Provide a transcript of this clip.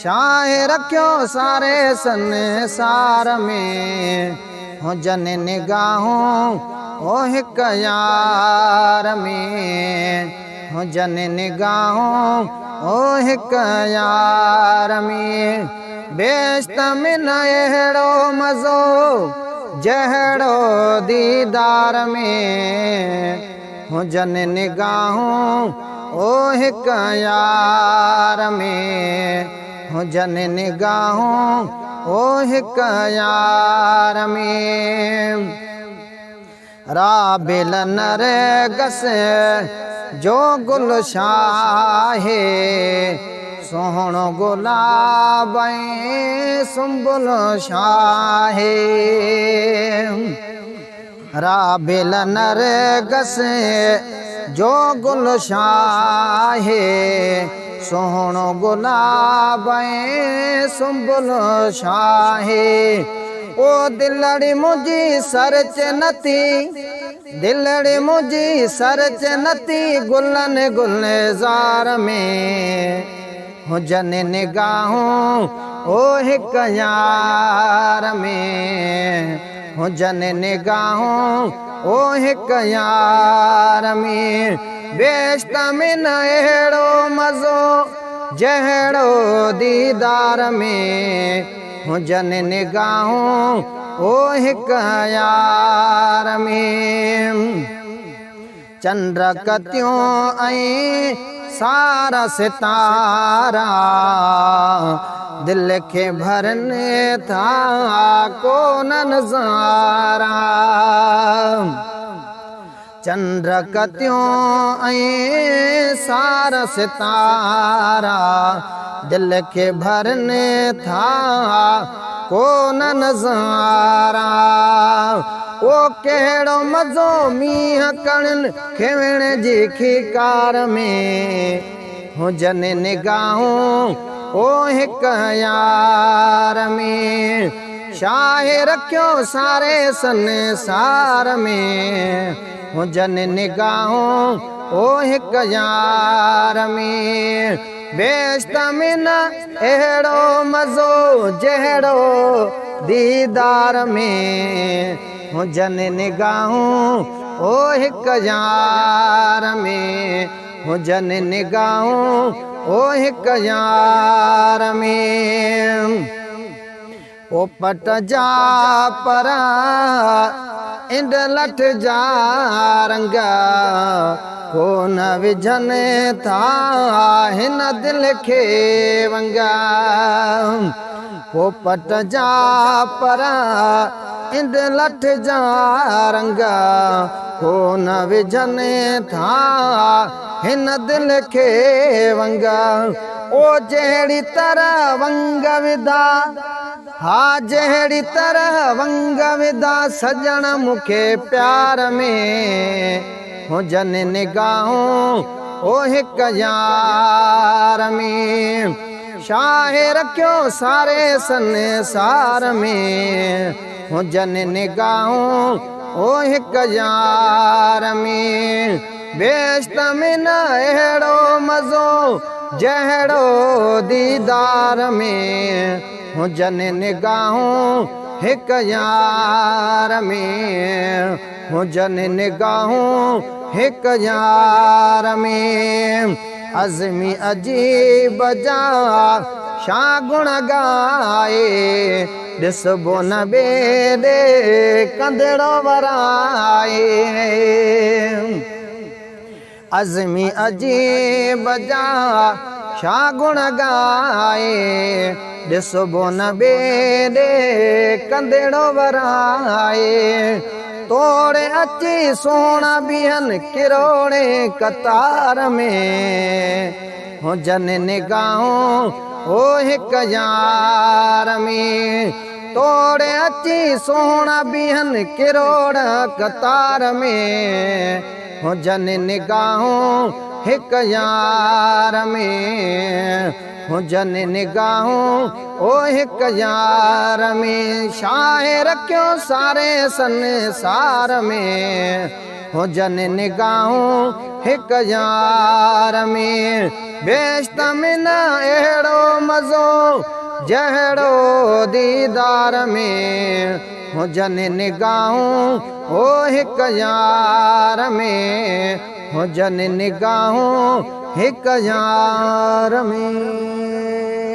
शाह रखियो सारे संसार में हुजन निगाहों ओ हिक यार में हुजन निगाहों ओ हिक यार में बेश्त में न अहिड़ो मज़ो जहिड़ो दीदार में हुजन निगाहों ओ हिक यार में हुजन निगाहों ओ हिक यार में राबिल नरगस जो गुल शाहे सोहणो गुलाब सुंबुल शाहे राबिल नरगस जो गुल शाहे सोहणो गुलाब सुंबुल शाहे ओ दिलड़ी मुझी सरच नती दिलड़ी मुझी सरच नती गुलन गुलजार में हुजन निगाहों ओ हिक यार में हुजन निगाहों ओ हिक यार में बेश्त में न अहिड़ो मज़ो जहिड़ो दीदार में हुजन निगाहों ओ हिक यार में चंद्र कतियों ऐं सारा सितारा दिल के भरने था को नज़ारा चंद्र कतियों ऐं सारा सितारा दिल के भरने था को नज़ारा ओ कहिड़ो मज़ो मींहं कणनि खिवण जी खिकार में हुजन निगाहों ओ हिक यार में शाह रखियो सारे संसार में हुजन निगाहों ओ हिक यार में बेश्त में न अहिड़ो मज़ो जहिड़ो दीदार में हुजन निगाहों ओ हिक यार में हुजन निगाहों ओ हिक यार में ओ पट जा परा इंड लठ जा रंगा को न विझन था हिन दिल के वंगा पोपट जा परा इंड लठ जा रंगा को न विझन था हिन दिल के वंगा ओ जहिड़ी तरह वंग विधा हा जहिड़ी तरह वंग विधा सजण मूंखे प्यार में हुजन निगाहों ओ हिक यार में शाह रखियो सारे संसार में हुजन निगाहों ओ हिक यार में बेश्त में न अहिड़ो मज़ो जहिड़ो दीदार में हुजन निगाहों हिक यार में हुजन निगाहों हिक यार में अज़मी अजीब जा शा गुण गाए ॾिसबो न ॿेॾे कंदड़ो वराए अज़मी अजीब जा शा गुण गाए ॾिसबो न ॿेॾे कंदड़ो वराए तोड़े अची सोना बिहन किरोड़े कतार में हुजन निगाहों ओ हिक यार में तोड़े अची सोना बिहन किरोड़ कतार में हुजन निगाहों हिक यार में हुजन निगाहों ओ हिक यार में शाह रखियो सारे संसार में हुजन निगाहूं हिक यार में। बेश्त में न अहिड़ो मज़ो जहिड़ो दीदार में, हुजन निगाहूं ओ हिक यार में, हुजन निगाहूं हिक यार में।